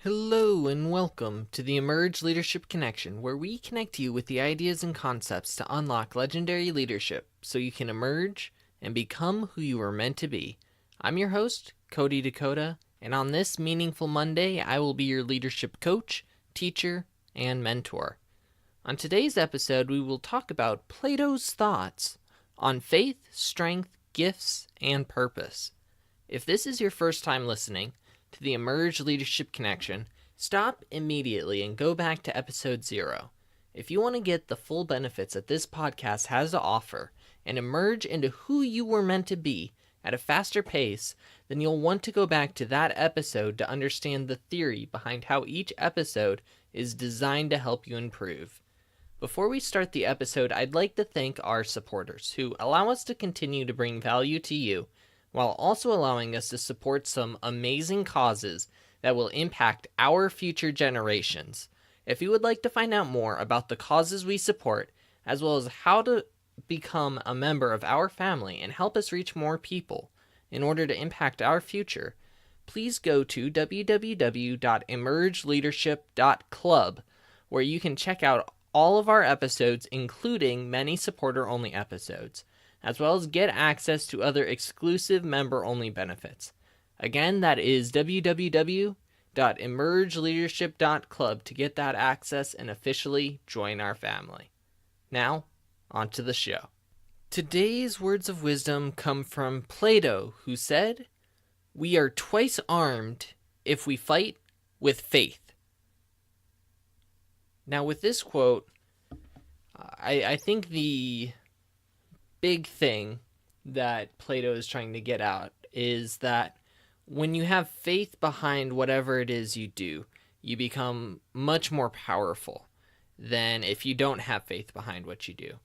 Hello and welcome to the Emerge Leadership Connection, where we connect you with the ideas and concepts to unlock legendary leadership so you can emerge and become who you were meant to be. I'm your host, Cody Dakota, and on this meaningful Monday, I will be your leadership coach, teacher, and mentor. On today's episode, we will talk about Plato's thoughts on faith, strength, gifts, and purpose. If this is your first time listening to the Emerge Leadership Connection, stop immediately and go back to episode 0. If you want to get the full benefits that this podcast has to offer and emerge into who you were meant to be at a faster pace, then you'll want to go back to that episode to understand the theory behind how each episode is designed to help you improve. Before we start the episode, I'd like to thank our supporters who allow us to continue to bring value to you while also allowing us to support some amazing causes that will impact our future generations. If you would like to find out more about the causes we support, as well as how to become a member of our family and help us reach more people in order to impact our future, please go to www.emergeleadership.club, where you can check out all of our episodes, including many supporter-only episodes, as well as get access to other exclusive member-only benefits. Again, that is www.emergeleadership.club to get that access and officially join our family. Now, on to the show. Today's words of wisdom come from Plato, who said, "We are twice armed if we fight with faith." Now, with this quote, I think the big thing that Plato is trying to get out is that when you have faith behind whatever it is you do, you become much more powerful than if you don't have faith behind what you do.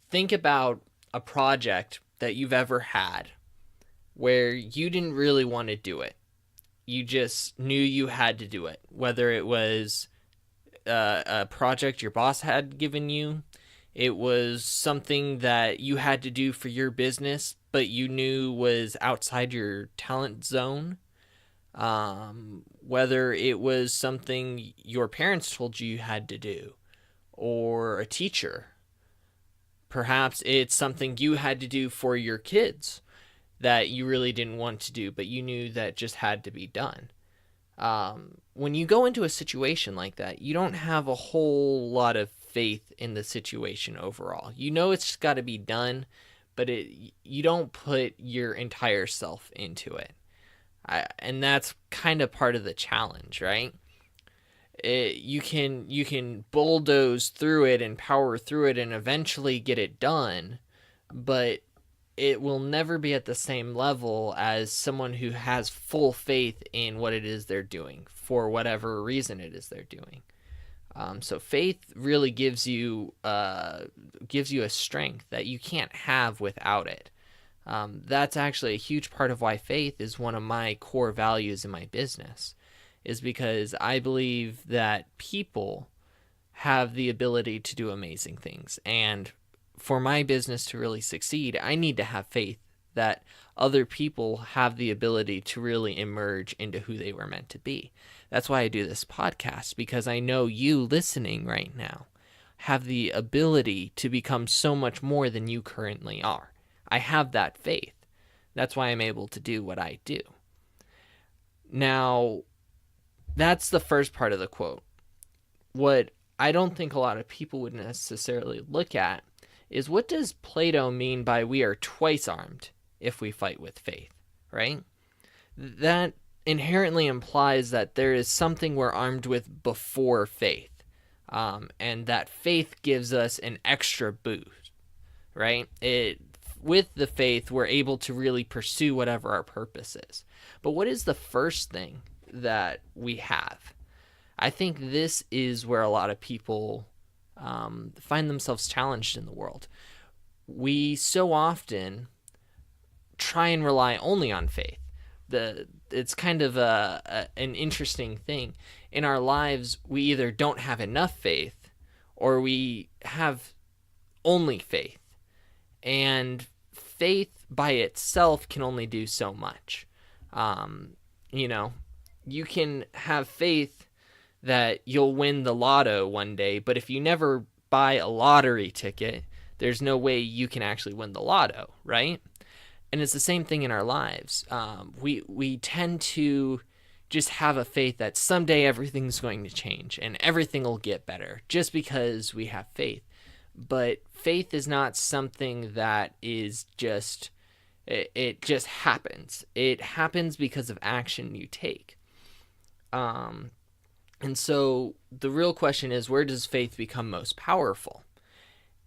Think about a project that you've ever had where you didn't really want to do it. You just knew you had to do it, whether it was a project your boss had given you, it was something that you had to do for your business, but you knew was outside your talent zone. Whether it was something your parents told you had to do, or a teacher. Perhaps it's something you had to do for your kids that you really didn't want to do, but you knew that just had to be done. When you go into a situation like that, you don't have a whole lot of faith in the situation overall. You know it's got to be done, but you don't put your entire self into it. And that's kind of part of the challenge, right? You can bulldoze through it and power through it and eventually get it done, but it will never be at the same level as someone who has full faith in what it is they're doing for whatever reason it is they're doing. So faith really gives you a strength that you can't have without it. That's actually a huge part of why faith is one of my core values in my business, is because I believe that people have the ability to do amazing things. And for my business to really succeed, I need to have faith that other people have the ability to really emerge into who they were meant to be. That's why I do this podcast, because I know you listening right now have the ability to become so much more than you currently are. I have that faith. That's why I'm able to do what I do. Now, that's the first part of the quote. What I don't think a lot of people would necessarily look at is, what does Plato mean by we are twice armed if we fight with faith, right? That inherently implies that there is something we're armed with before faith, and that faith gives us an extra boost, right? With the faith, we're able to really pursue whatever our purpose is. But what is the first thing that we have? I think this is where a lot of people find themselves challenged in the world. We so often try and rely only on faith. It's kind of an interesting thing. In our lives, we either don't have enough faith or we have only faith. And faith by itself can only do so much. You can have faith that you'll win the lotto one day, but if you never buy a lottery ticket, there's no way you can actually win the lotto, right? And it's the same thing in our lives. We tend to just have a faith that someday everything's going to change and everything will get better just because we have faith. But faith is not something that is just, it just happens. It happens because of action you take. And so the real question is, where does faith become most powerful?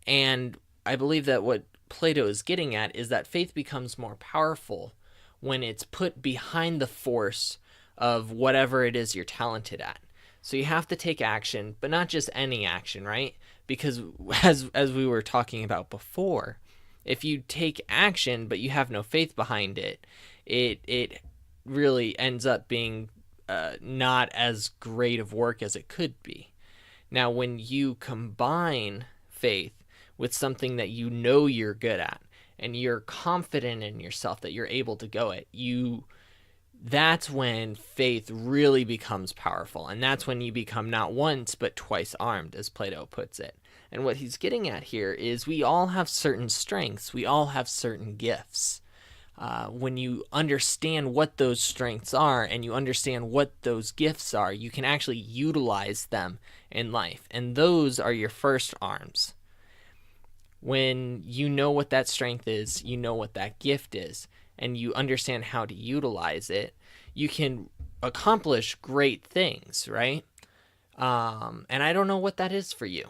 And I believe that what Plato is getting at is that faith becomes more powerful when it's put behind the force of whatever it is you're talented at. So you have to take action, but not just any action, right? Because as we were talking about before, if you take action but you have no faith behind it, it really ends up being not as great of work as it could be. Now, when you combine faith with something that you know you're good at and you're confident in yourself that you're able to go it, that's when faith really becomes powerful. And that's when you become not once but twice armed, as Plato puts it. And what he's getting at here is we all have certain strengths. We all have certain gifts. When you understand what those strengths are and you understand what those gifts are, you can actually utilize them in life. And those are your first arms. When you know what that strength is, you know what that gift is, and you understand how to utilize it, you can accomplish great things, right? And I don't know what that is for you.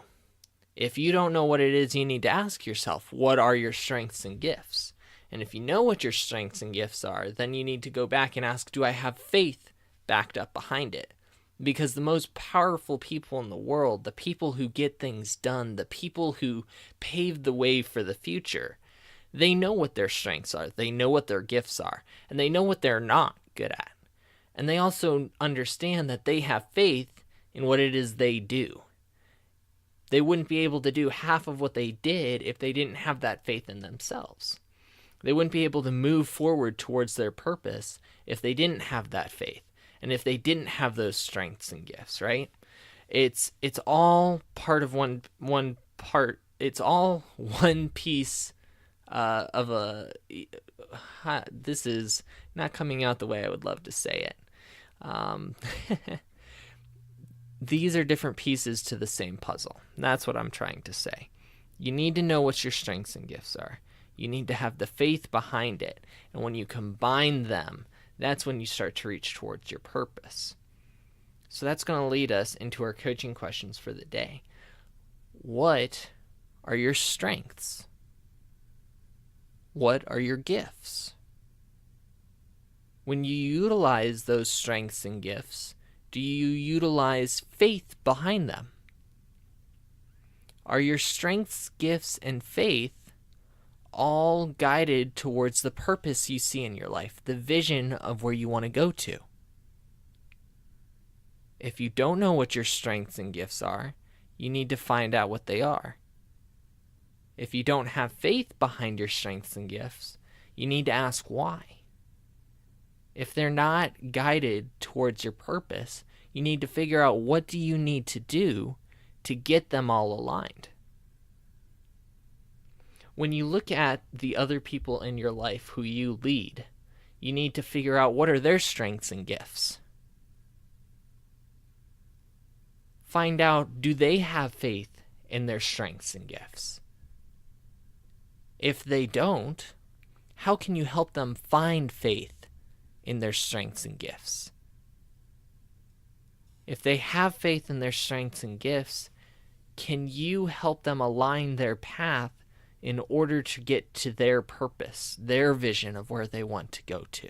If you don't know what it is, you need to ask yourself, what are your strengths and gifts? And if you know what your strengths and gifts are, then you need to go back and ask, do I have faith backed up behind it? Because the most powerful people in the world, the people who get things done, the people who pave the way for the future, they know what their strengths are, they know what their gifts are, and they know what they're not good at. And they also understand that they have faith in what it is they do. They wouldn't be able to do half of what they did if they didn't have that faith in themselves. They wouldn't be able to move forward towards their purpose if they didn't have that faith and if they didn't have those strengths and gifts, right? It's all part of one part. It's all one piece of a. This is not coming out the way I would love to say it. These are different pieces to the same puzzle. That's what I'm trying to say. You need to know what your strengths and gifts are. You need to have the faith behind it. And when you combine them, that's when you start to reach towards your purpose. So that's going to lead us into our coaching questions for the day. What are your strengths? What are your gifts? When you utilize those strengths and gifts, do you utilize faith behind them? Are your strengths, gifts, and faith all guided towards the purpose you see in your life, the vision of where you want to go to? If you don't know what your strengths and gifts are, you need to find out what they are. If you don't have faith behind your strengths and gifts, you need to ask why. If they're not guided towards your purpose, you need to figure out what do you need to do to get them all aligned. When you look at the other people in your life who you lead, you need to figure out what are their strengths and gifts. Find out, do they have faith in their strengths and gifts? If they don't, how can you help them find faith in their strengths and gifts? If they have faith in their strengths and gifts, can you help them align their path in order to get to their purpose, their vision of where they want to go to?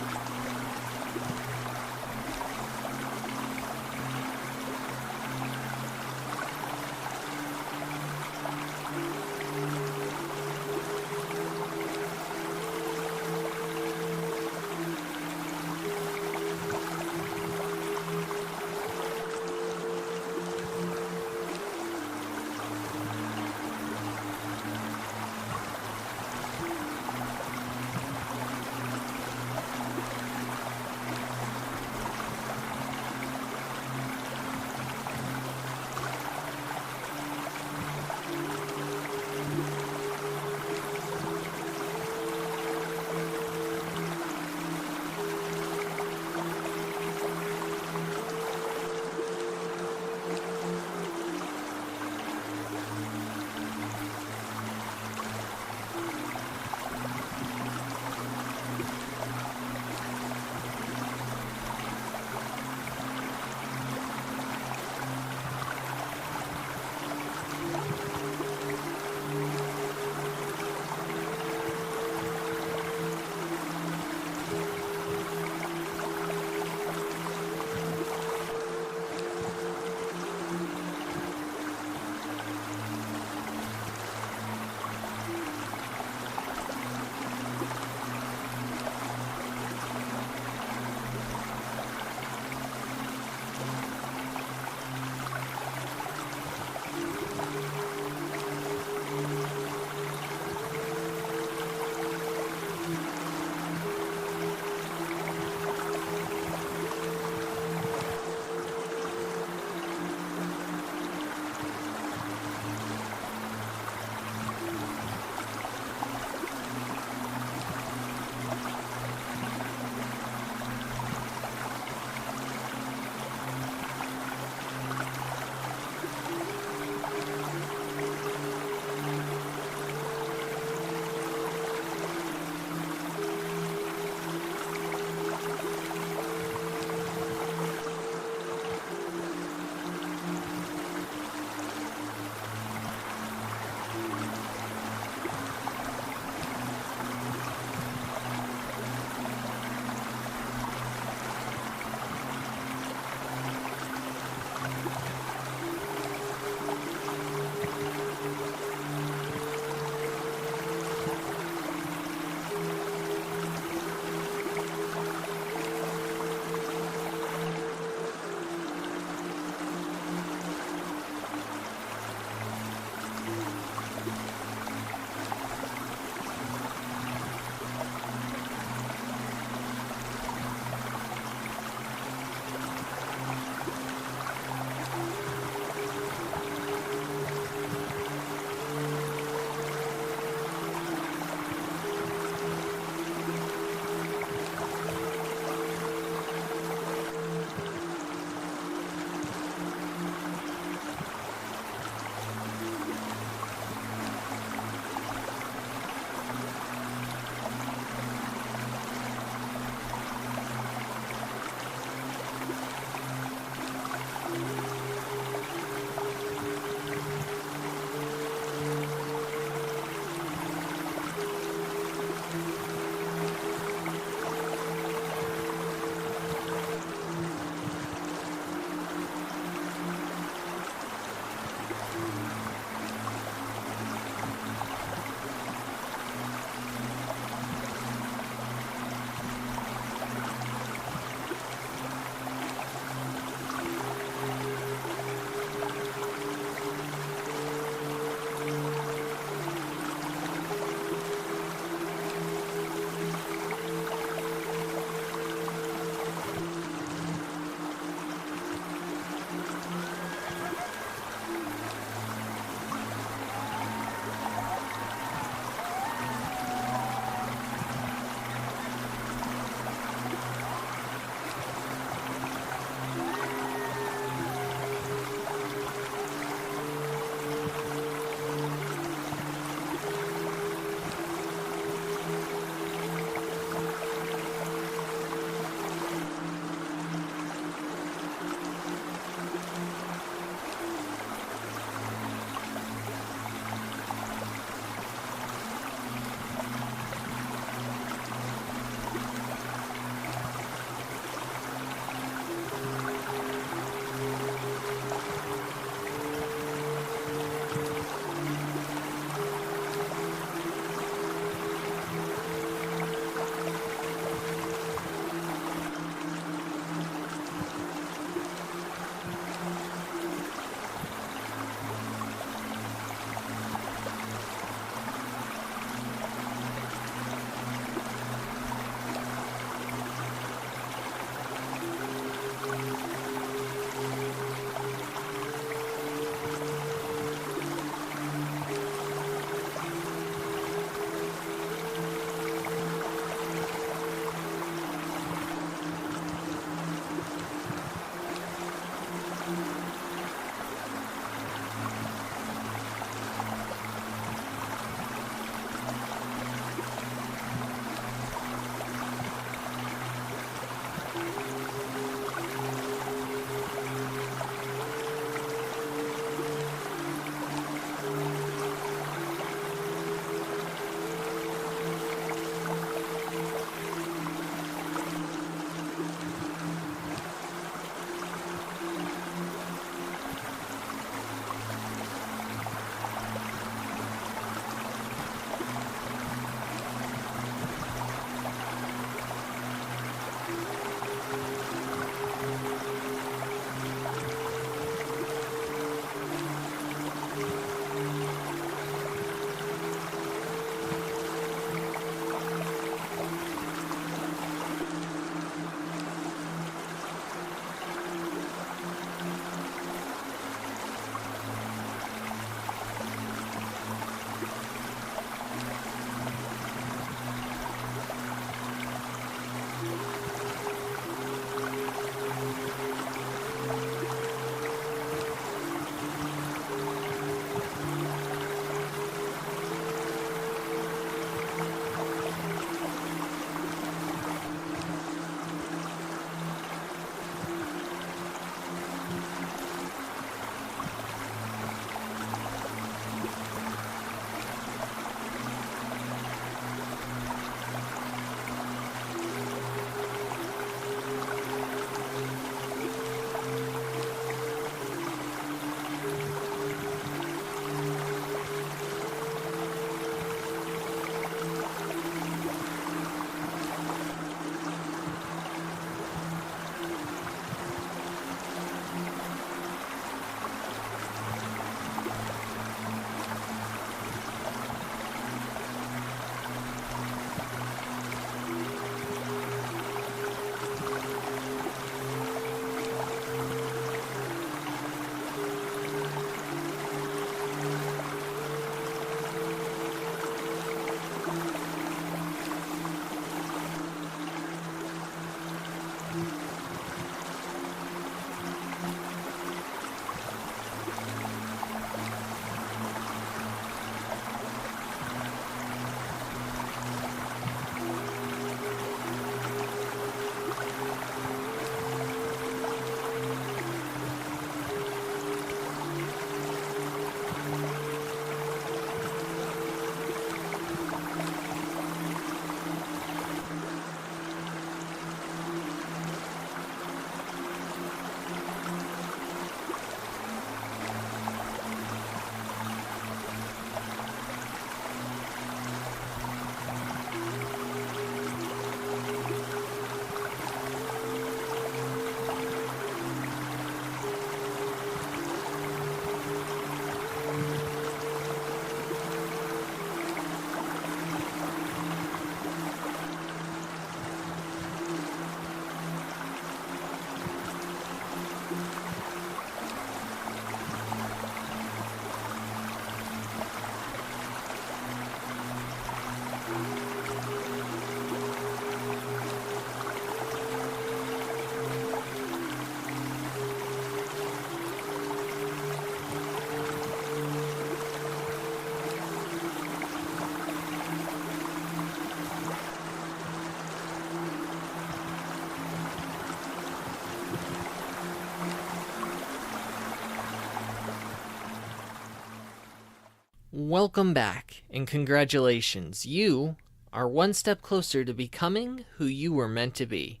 Welcome back, and congratulations. You are one step closer to becoming who you were meant to be.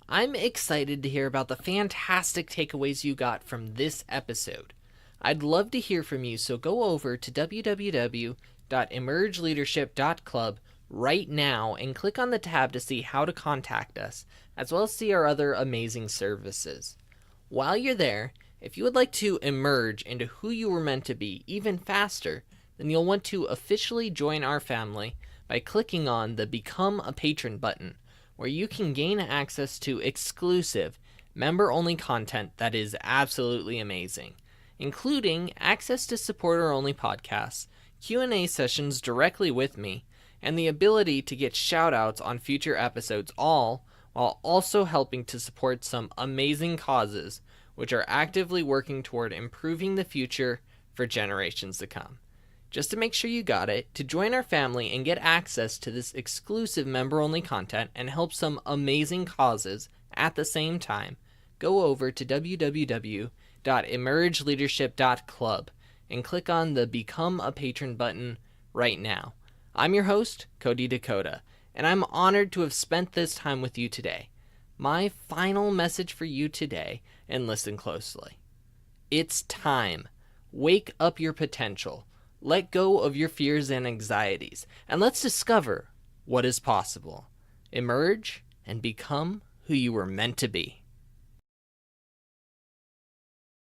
I'm excited to hear about the fantastic takeaways you got from this episode. I'd love to hear from you, so go over to www.emergeleadership.club right now and click on the tab to see how to contact us, as well as see our other amazing services. While you're there, if you would like to emerge into who you were meant to be even faster, then you'll want to officially join our family by clicking on the Become a Patron button, where you can gain access to exclusive, member-only content that is absolutely amazing, including access to supporter-only podcasts, Q&A sessions directly with me, and the ability to get shout-outs on future episodes, all while also helping to support some amazing causes which are actively working toward improving the future for generations to come. Just to make sure you got it, to join our family and get access to this exclusive member-only content and help some amazing causes at the same time, go over to www.emergeleadership.club and click on the Become a Patron button right now. I'm your host, Cody Dakota, and I'm honored to have spent this time with you today. My final message for you today, and listen closely. It's time. Wake up your potential. Let go of your fears and anxieties, and let's discover what is possible. Emerge and become who you were meant to be.